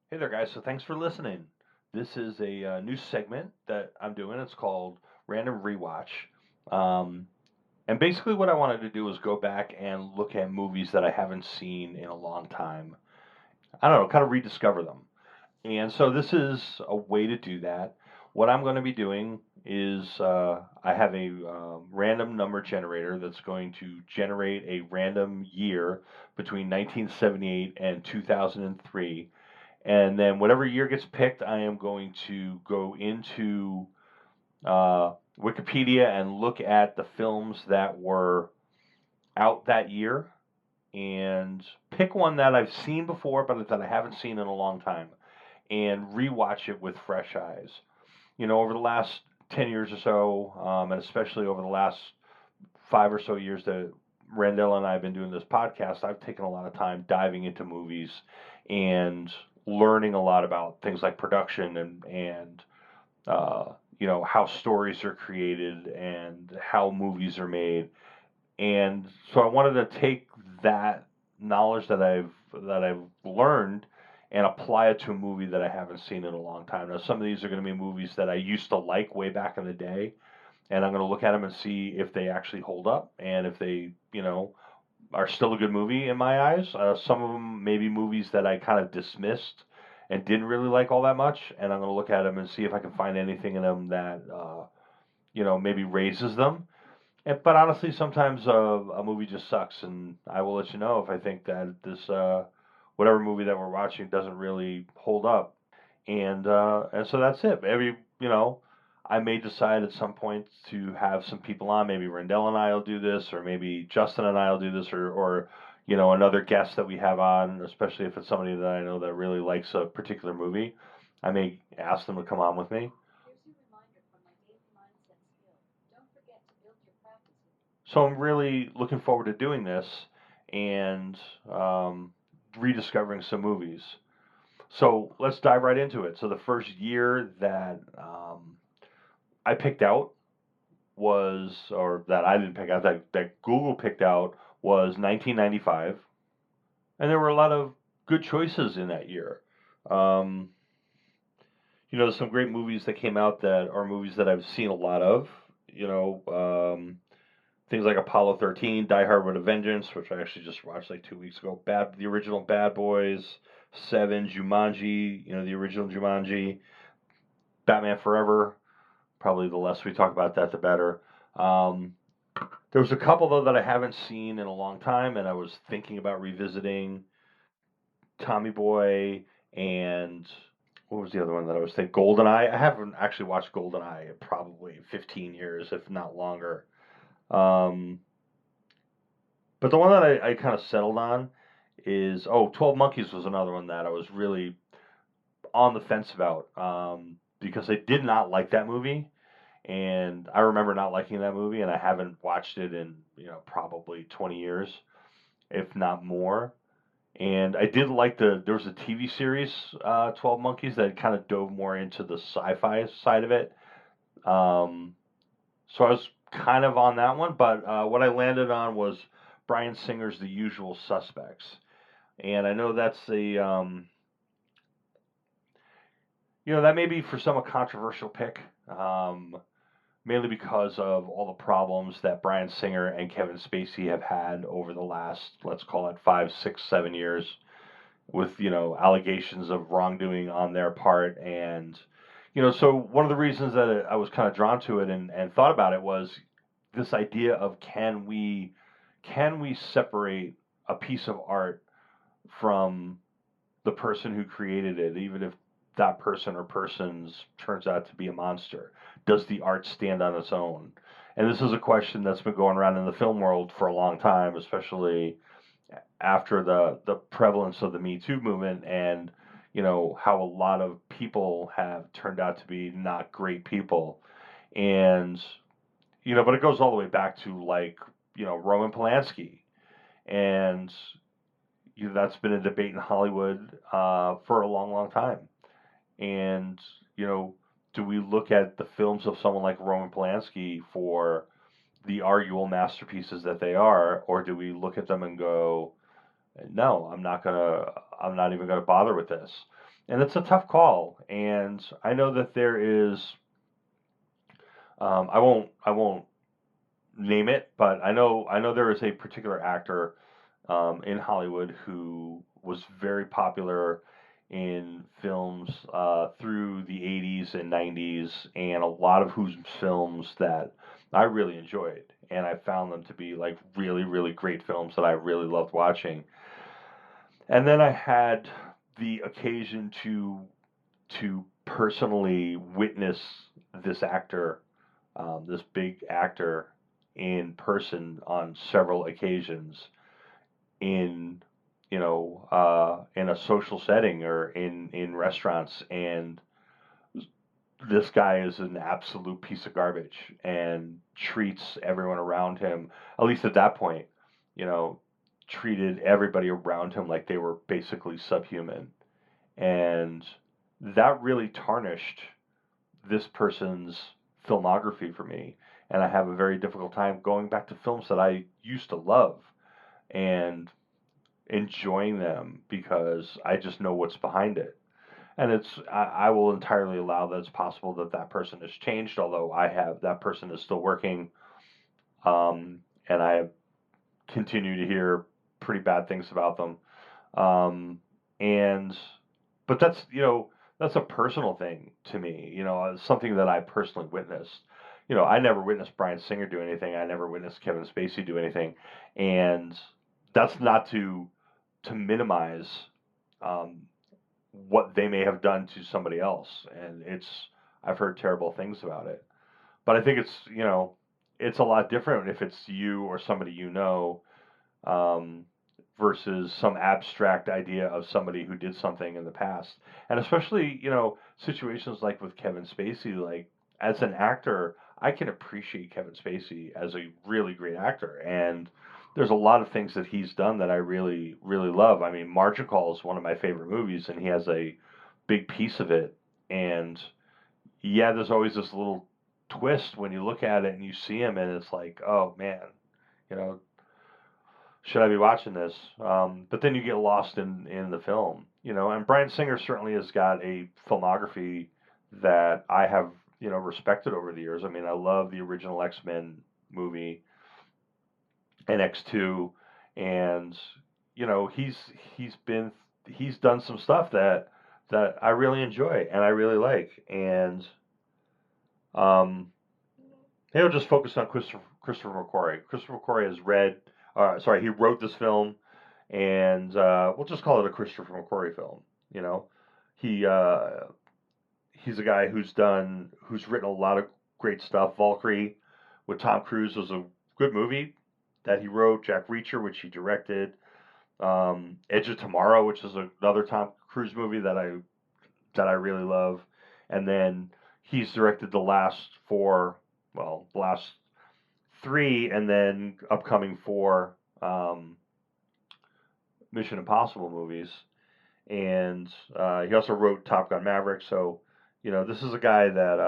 Hey there, guys. So thanks for listening. This is a new segment that I'm doing. It's called Random Rewatch. Um, and basically, what I wanted to do was go back and look at movies that I haven't seen in a long time. I don't know, kind of rediscover them. And so this is a way to do that. What I'm going to be doing is I have a random number generator that's going to generate a random year between 1978 and 2003, and then whatever year gets picked, I am going to go into uh, Wikipedia and look at the films that were out that year and pick one that I've seen before, but that I haven't seen in a long time, and rewatch it with fresh eyes. Over the last 10 years or so, and especially over the last 5 or so years that Randall and I have been doing this podcast, I've taken a lot of time diving into movies and learning a lot about things like production and how stories are created and how movies are made. And so I wanted to take that knowledge that I've learned and apply it to a movie that I haven't seen in a long time. Now, some of these are going to be movies that I used to like way back in the day, and I'm going to look at them and see if they actually hold up and if they, are still a good movie in my eyes. Some of them may be movies that I kind of dismissed and didn't really like all that much, and I'm going to look at them and see if I can find anything in them that, maybe raises them. But honestly, sometimes a movie just sucks, and I will let you know if I think that this whatever movie that we're watching doesn't really hold up. And so that's it. I may decide at some point to have some people on. Maybe Rendell and I will do this, or maybe Justin and I will do this, or another guest that we have on, especially if it's somebody that I know that really likes a particular movie. I may ask them to come on with me. So I'm really looking forward to doing this and um, rediscovering some movies. So let's dive right into it. So the first year that I picked out or that I didn't pick out, that Google picked out was 1995. And there were a lot of good choices in that year. Um, there's some great movies that came out that are movies that I've seen a lot of. Things like Apollo 13, Die Hard with a Vengeance, which I actually just watched like 2 weeks ago. The original Bad Boys, Seven, Jumanji, the original Jumanji, Batman Forever. Probably the less we talk about that, the better. Um, there was a couple though that I haven't seen in a long time, and I was thinking about revisiting Tommy Boy and what was the other one that I was thinking? Goldeneye. I haven't actually watched Goldeneye in probably 15 years, if not longer. Um, but the one that I kind of settled on is 12 Monkeys was another one that I was really on the fence about because I did not like that movie, and I remember not liking that movie, and I haven't watched it in probably 20 years, if not more. And I did like there was a TV series, 12 Monkeys, that kind of dove more into the sci-fi side of it. Um, so I was kind of on that one, but what I landed on was Bryan Singer's The Usual Suspects. And I know that's that may be for some a controversial pick, mainly because of all the problems that Bryan Singer and Kevin Spacey have had over the last, let's call it 5, 6, 7 years, with allegations of wrongdoing on their part. And so one of the reasons that I was kind of drawn to it and thought about it was this idea of can we separate a piece of art from the person who created it, even if that person or persons turns out to be a monster? Does the art stand on its own? And this is a question that's been going around in the film world for a long time, especially after the prevalence of the Me Too movement, and how a lot of people have turned out to be not great people. And but it goes all the way back to, like, Roman Polanski, and that's been a debate in Hollywood for a long, long time. And you know, do we look at the films of someone like Roman Polanski for the arguable masterpieces that they are, or do we look at them and go, no, I'm not even gonna bother with this? and it's a tough call. And I know that there is, I won't name it, but I know there is a particular actor in Hollywood who was very popular in films through the 80s and 90s, and a lot of whose films that I really enjoyed, and I found them to be like really, really great films that I really loved watching. And then I had the occasion to personally witness this actor, this big actor, in person on several occasions in in a social setting or in restaurants, and this guy is an absolute piece of garbage and treats everyone around him, at least at that point, you know, treated everybody around him like they were basically subhuman. And that really tarnished this person's filmography for me. And I have a very difficult time going back to films that I used to love and enjoying them because I just know what's behind it. And I will entirely allow that it's possible that that person has changed, although that person is still working, and I continue to hear pretty bad things about them. Um, and but that's a personal thing to me. Something that I personally witnessed. I never witnessed Bryan Singer do anything. I never witnessed Kevin Spacey do anything, and that's not to minimize um, what they may have done to somebody else. And I've heard terrible things about it. But I think it's a lot different if it's you or somebody um, versus some abstract idea of somebody who did something in the past. And especially, situations like with Kevin Spacey, like as an actor, I can appreciate Kevin Spacey as a really great actor. And there's a lot of things that he's done that I really, really love. I mean, Margin Call is one of my favorite movies, and he has a big piece of it. And yeah, there's always this little twist when you look at it and you see him, and it's like, oh man, you know, should I be watching this? But then you get lost in the film, And Bryan Singer certainly has got a filmography that I have, respected over the years. I mean, I love the original X-Men movie and X2, and he's done some stuff that I really enjoy and I really like, and um, he'll just focus on Christopher McQuarrie. Christopher McQuarrie he wrote this film, and we'll just call it a Christopher McQuarrie film. You know, he he's a guy who's written a lot of great stuff. Valkyrie with Tom Cruise was a good movie that he wrote. Jack Reacher, which he directed. Edge of Tomorrow, which is another Tom Cruise movie that I really love. And then he's directed the last the last three, and then upcoming four Mission Impossible movies. And he also wrote Top Gun Maverick. So, this is a guy that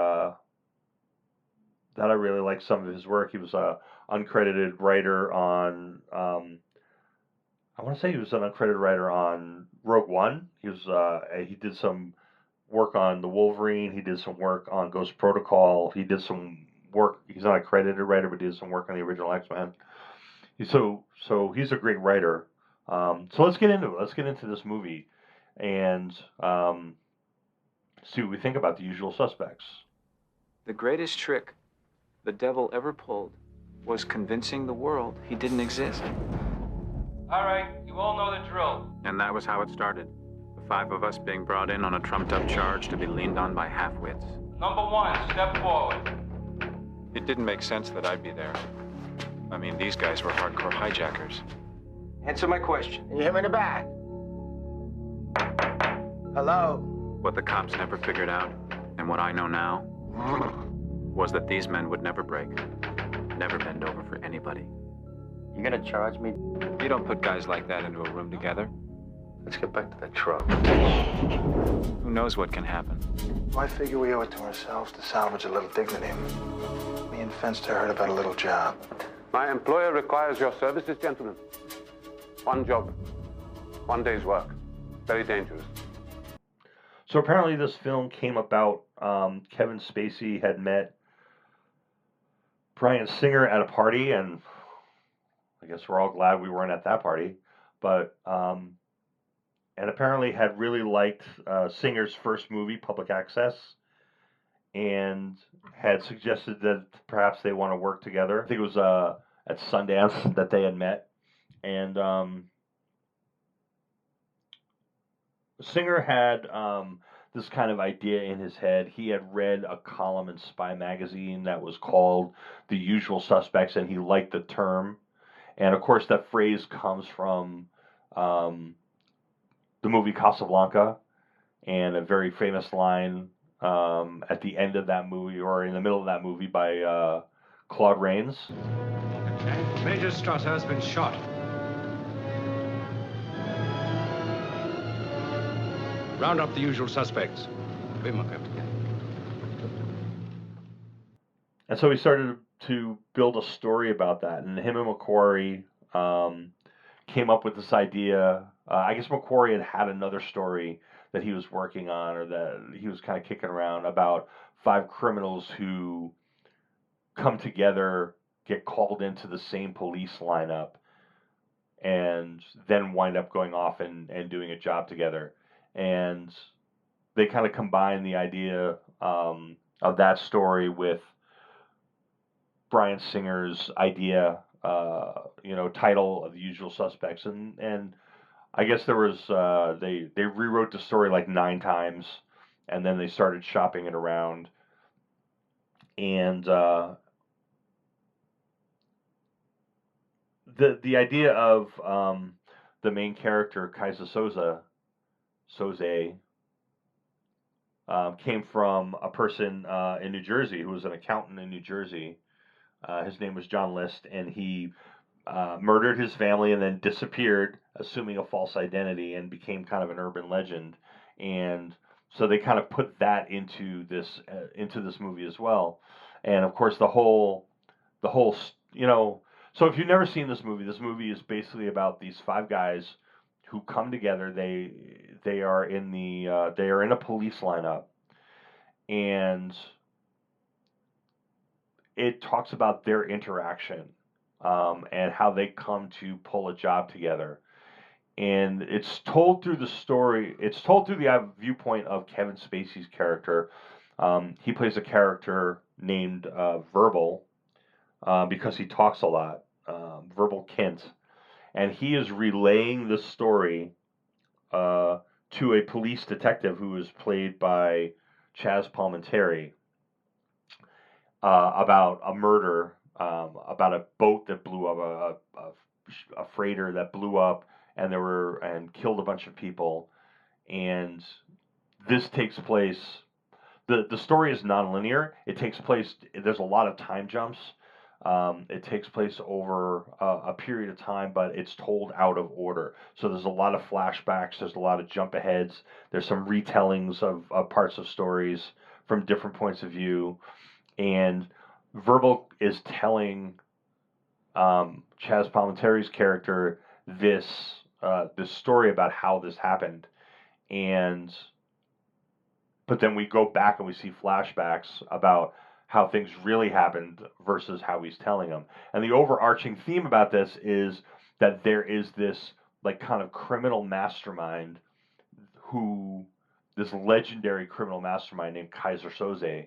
I really like some of his work. He was a uncredited writer on. I want to say he was an uncredited writer on Rogue One. He did some work on the Wolverine. He did some work on Ghost Protocol. He did some work. He's not a credited writer, but he did some work on the original X-Men. So he's a great writer. So let's get into it. Let's get into this movie and see what we think about The Usual Suspects. The greatest trick the devil ever pulled was convincing the world he didn't exist. All right, you all know the drill. And that was how it started. The five of us being brought in on a trumped-up charge to be leaned on by half-wits. Number one, step forward. It didn't make sense that I'd be there. I mean, these guys were hardcore hijackers. Answer my question. Can you hear me in the back? Hello? What the cops never figured out, and what I know now, was that these men would never break, never bend over for anybody. You gonna charge me? You don't put guys like that into a room together. Let's get back to that truck. Who knows what can happen? Well, I figure we owe it to ourselves to salvage a little dignity. Me and Fenster heard about a little job. My employer requires your services, gentlemen. One job, one day's work. Very dangerous. So apparently this film came about, Kevin Spacey had met Bryan Singer at a party, and I guess we're all glad we weren't at that party, but, and apparently had really liked Singer's first movie, Public Access, and had suggested that perhaps they want to work together. I think it was at Sundance that they had met, and Singer had this kind of idea in his head. He had read a column in Spy magazine that was called "The Usual Suspects," and he liked the term. And of course, that phrase comes from um, the movie Casablanca, and a very famous line at the end of that movie, or in the middle of that movie, by Claude Rains. Major Strasser has been shot. Round up the usual suspects. And so he started to build a story about that, and him and Macquarie came up with this idea. I guess Macquarie had another story that he was working on, or that he was kind of kicking around, about 5 criminals who come together, get called into the same police lineup, and then wind up going off and doing a job together. And they kind of combine the idea of that story with Bryan Singer's idea, title of The Usual Suspects, and I guess there was they rewrote the story like 9 times, and then they started shopping it around, and the idea of the main character Kaiser Soze came from a person in New Jersey who was an accountant in New Jersey. His name was John List, and he murdered his family and then disappeared, assuming a false identity, and became kind of an urban legend. And so they kind of put that into this movie as well. And of course, the whole, So if you've never seen this movie is basically about these 5 guys who come together. They are in a police lineup, and it talks about their interaction, and how they come to pull a job together. And it's told through the story. It's told through the viewpoint of Kevin Spacey's character. He plays a character named Verbal, because he talks a lot. Verbal Kent, and he is relaying the story to a police detective who is played by Chaz Palminteri, about a murder, about a boat that blew up, a freighter that blew up, and killed a bunch of people. And this takes place. The story is nonlinear. It takes place. There's a lot of time jumps. It takes place over a period of time, but it's told out of order. So there's a lot of flashbacks. There's a lot of jump aheads. There's some retellings of parts of stories from different points of view. And Verbal is telling Chaz Palminteri's character this story about how this happened, but then we go back and we see flashbacks about how things really happened versus how he's telling them. And the overarching theme about this is that there is this like kind of criminal mastermind, this legendary criminal mastermind named Kaiser Soze,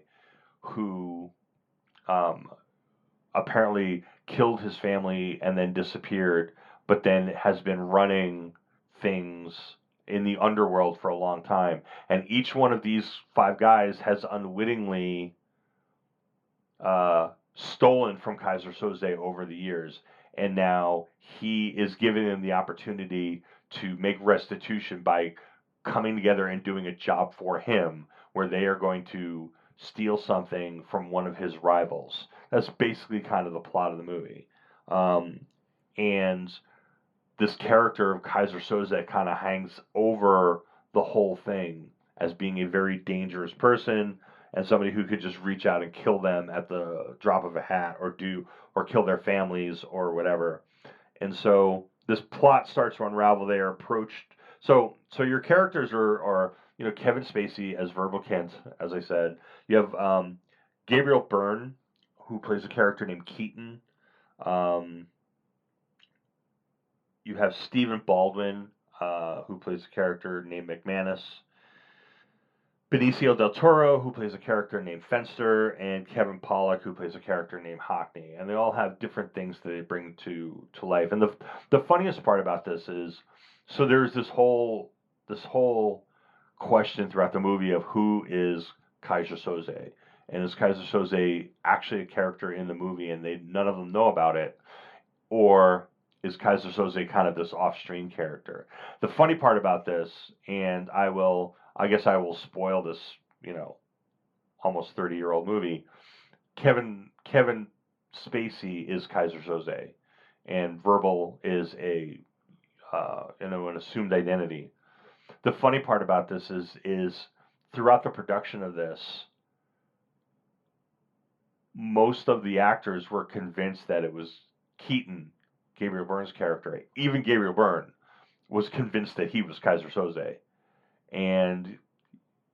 who apparently killed his family and then disappeared, but then has been running things in the underworld for a long time. And each one of these 5 guys has unwittingly stolen from Kaiser Soze over the years, and now he is giving them the opportunity to make restitution by coming together and doing a job for him, where they are going to steal something from one of his rivals. That's basically kind of the plot of the movie. And this character of Kaiser Soze kind of hangs over the whole thing as being a very dangerous person, and somebody who could just reach out and kill them at the drop of a hat, or kill their families or whatever. And so this plot starts to unravel. They are approached. So your characters are Kevin Spacey as Verbal Kent, as I said. You have Gabriel Byrne, who plays a character named Keaton. Um, you have Stephen Baldwin, who plays a character named McManus. Benicio del Toro, who plays a character named Fenster, and Kevin Pollak, who plays a character named Hockney, and they all have different things that they bring to life. And the funniest part about this is, so there's this whole question throughout the movie of who is Kaiser Soze, and is Kaiser Soze actually a character in the movie, and none of them know about it, or is Kaiser Soze kind of this off-screen character? The funny part about this, and I guess I will spoil this, you know, almost 30-year-old movie. Kevin Spacey is Kaiser Soze, and Verbal is an assumed identity. The funny part about this is throughout the production of this, most of the actors were convinced that it was Keaton, Gabriel Byrne's character. Even Gabriel Byrne was convinced that he was Kaiser Soze, and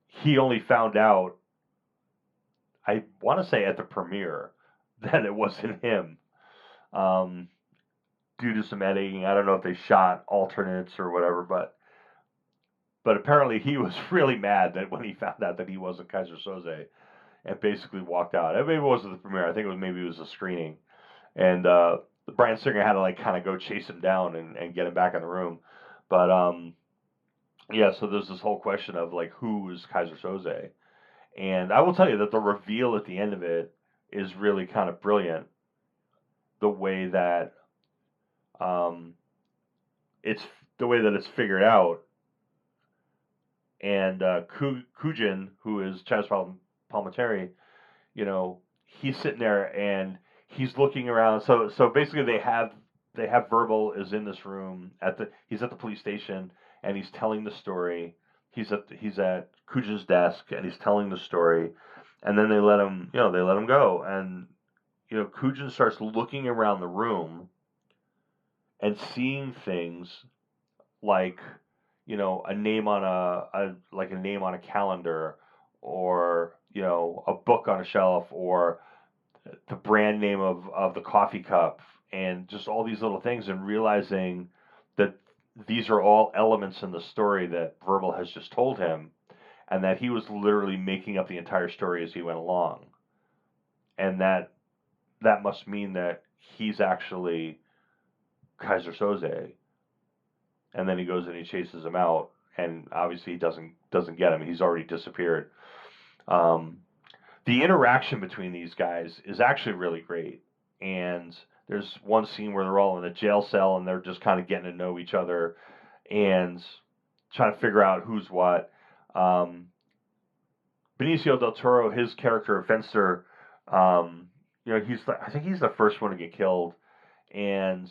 he only found out, I want to say at the premiere, that it wasn't him. Um, Due to some editing, I don't know if they shot alternates or whatever, but apparently he was really mad that when he found out that he wasn't Kaiser Soze, and basically walked out. Maybe it wasn't the premiere. I think maybe it was a screening, and Bryan Singer had to like kind of go chase him down and get him back in the room. But yeah, so there's this whole question of like who is Kaiser Soze, and I will tell you that the reveal at the end of it is really kind of brilliant. The way that um, it's it's figured out, and Kujin, who is Chaz Palminteri, he's sitting there and he's looking around. So basically, they have Verbal is in this room he's at the police station, and he's telling the story. He's at Kujin's desk, and he's telling the story, and then they let him go, and Kujin starts looking around the room and seeing things like a name on a name on a calendar, or a book on a shelf, or the brand name of the coffee cup, and just all these little things, and realizing that these are all elements in the story that Verbal has just told him, and that he was literally making up the entire story as he went along, and that must mean that he's actually Kaiser Soze. And then he goes and he chases him out, and obviously he doesn't get him. He's already disappeared. Um, the interaction between these guys is actually really great, and there's one scene where they're all in a jail cell and they're just kind of getting to know each other and trying to figure out who's what. Um, Benicio del Toro, his character Fenster, I think he's the first one to get killed, and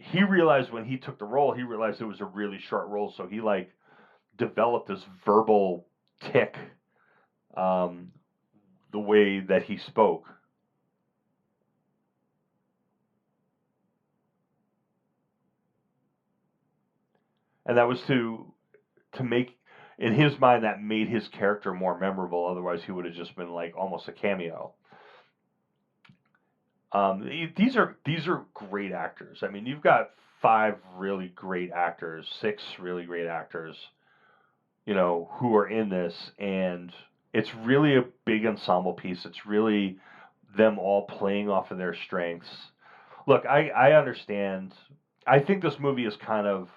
he realized when he took the role, he realized it was a really short role, so he like developed this verbal tick, um, the way that he spoke. And that was to make, in his mind, that made his character more memorable. Otherwise, he would have just been like almost a cameo. These are great actors. I mean, you've got 5 really great actors, 6 really great actors, who are in this, and it's really a big ensemble piece. It's really them all playing off of their strengths. Look, I understand. I think this movie has kind of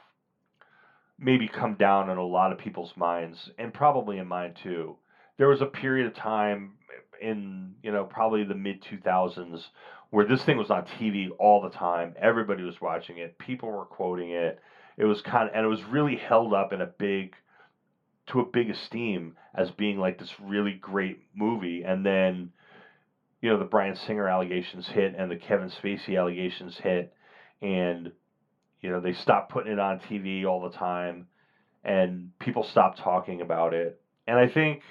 maybe come down in a lot of people's minds, and probably in mine too. There was a period of time in, probably the mid 2000s where this thing was on TV all the time. Everybody was watching it. People were quoting it. And it was really held up to a big esteem as being like this really great movie. And then, the Bryan Singer allegations hit and the Kevin Spacey allegations hit, and they stopped putting it on TV all the time, and people stopped talking about it. And I think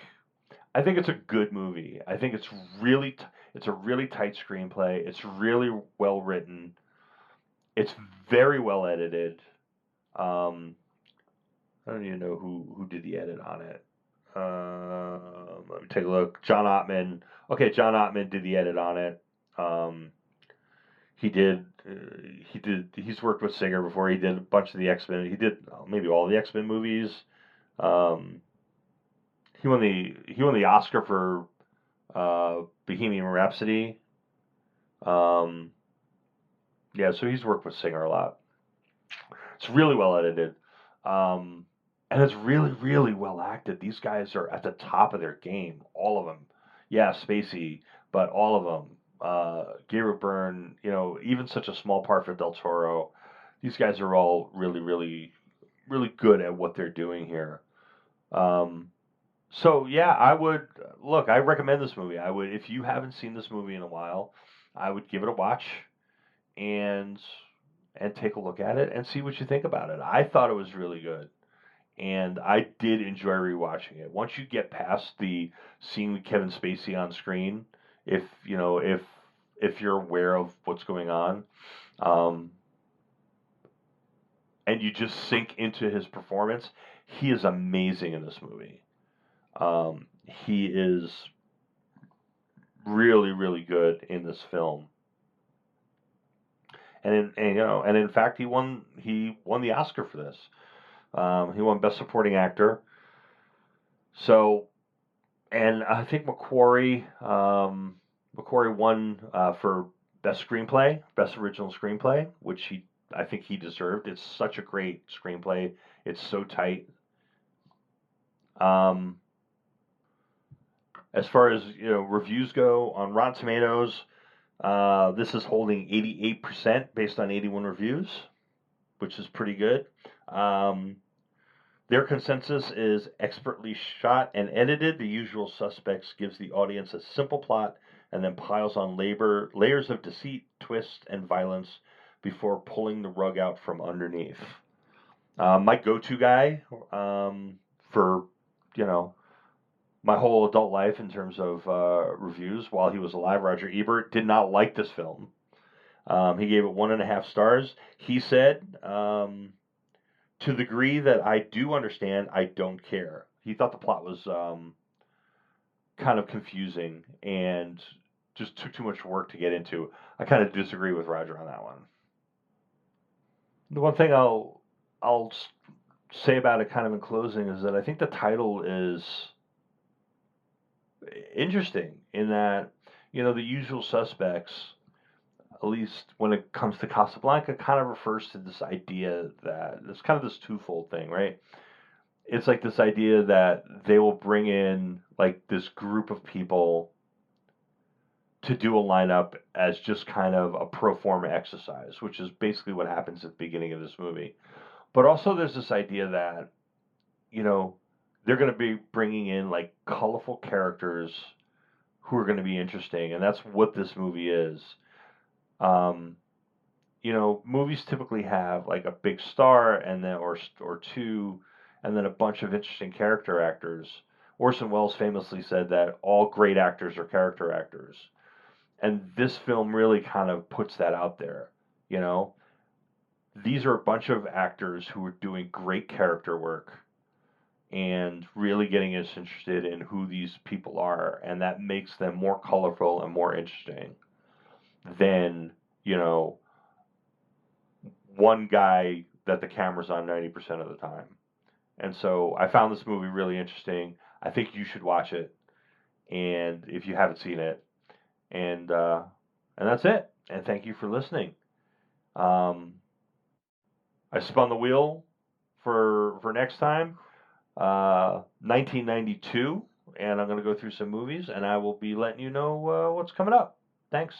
it's a good movie. I think it's a really tight screenplay. It's really well written. It's very well edited. Um, I don't even know who did the edit on it. Let me take a look. John Ottman. Okay, John Ottman did the edit on it. He did. He's worked with Singer before. He did a bunch of the X-Men. He did maybe all the X-Men movies. He won the Oscar for Bohemian Rhapsody. Yeah, so he's worked with Singer a lot. It's really well edited. And it's really, really well acted. These guys are at the top of their game. All of them. Yeah, Spacey, but all of them. Gabriel Byrne, even such a small part for Del Toro. These guys are all really, really, really good at what they're doing here. So yeah, I recommend this movie. If you haven't seen this movie in a while, I would give it a watch and take a look at it and see what you think about it. I thought it was really good. And I did enjoy rewatching it. Once you get past the scene with Kevin Spacey on screen, if you're aware of what's going on, and you just sink into his performance, he is amazing in this movie. He is really, really good in this film. And in fact, he won the Oscar for this. He won Best Supporting Actor. So, and I think Macquarie won for Best Screenplay, Best Original Screenplay, which I think he deserved. It's such a great screenplay. It's so tight. As far as reviews go on Rotten Tomatoes, this is holding 88% based on 81 reviews, which is pretty good. Their consensus is expertly shot and edited. The Usual Suspects gives the audience a simple plot and then piles on layers of deceit, twist, and violence before pulling the rug out from underneath. My go-to guy for my whole adult life in terms of reviews while he was alive, Roger Ebert, did not like this film. He gave it 1.5 stars. He said, to the degree that I do understand, I don't care. He thought the plot was kind of confusing and just took too much work to get into. I kind of disagree with Roger on that one. The one thing I'll say about it kind of in closing is that I think the title is interesting in that, The Usual Suspects, at least when it comes to Casablanca, kind of refers to this idea that it's kind of this twofold thing, right? It's like this idea that they will bring in like this group of people to do a lineup as just kind of a pro forma exercise, which is basically what happens at the beginning of this movie. But also there's this idea that, they're going to be bringing in like colorful characters who are going to be interesting. And that's what this movie is. Movies typically have like a big star and then or two, and then a bunch of interesting character actors. Orson Welles famously said that all great actors are character actors, and this film really kind of puts that out there. These are a bunch of actors who are doing great character work and really getting us interested in who these people are, and that makes them more colorful and more interesting than one guy that the camera's on 90% of the time. And so I found this movie really interesting. I think you should watch it, and if you haven't seen it, and that's it. And thank you for listening. I spun the wheel for next time, 1992, and I'm going to go through some movies, and I will be letting you know what's coming up. Thanks.